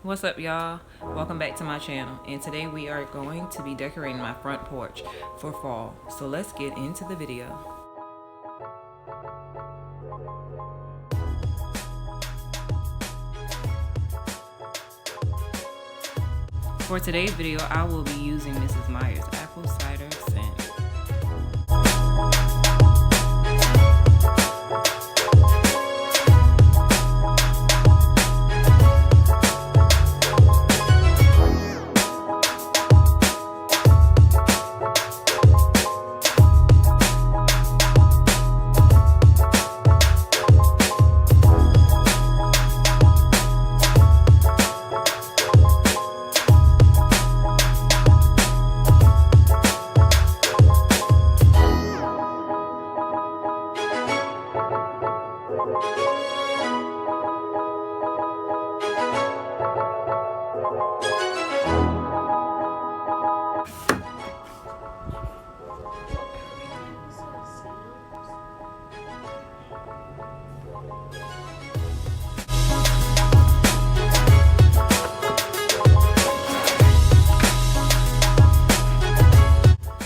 What's up, y'all? Welcome back to my channel, and today we are going to be decorating my front porch for fall. So let's get into the video. For today's video, I will be using Mrs. Meyer's apple cider scent.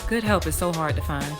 Good help is so hard to find.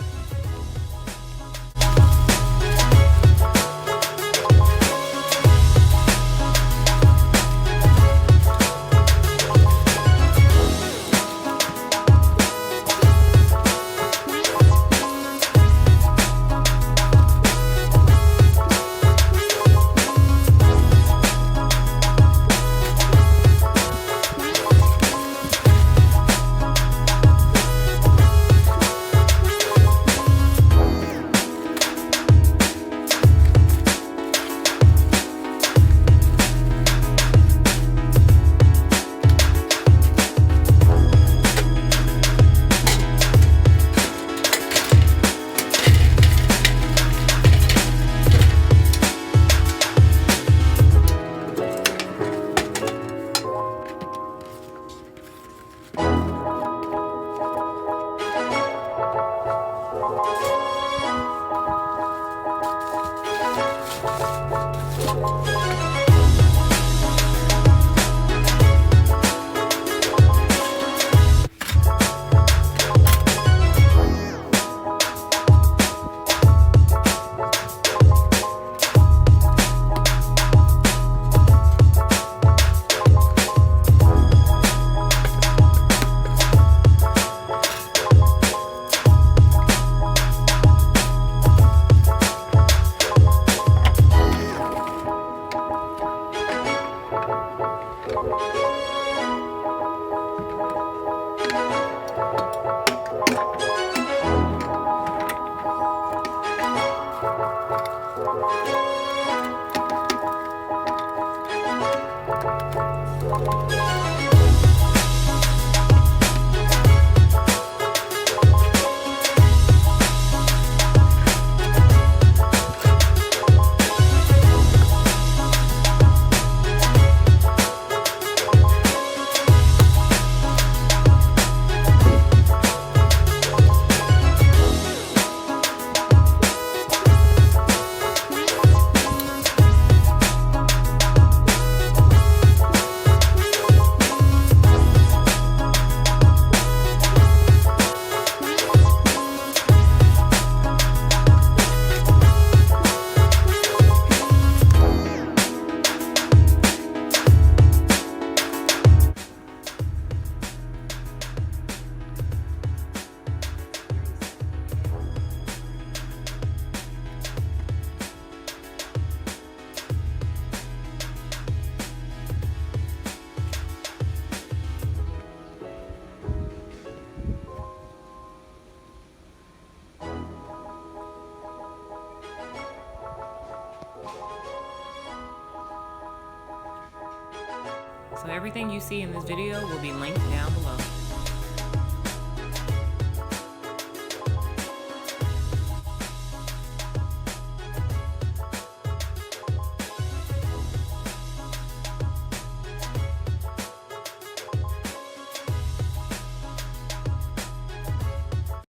So everything you see in this video will be linked down below.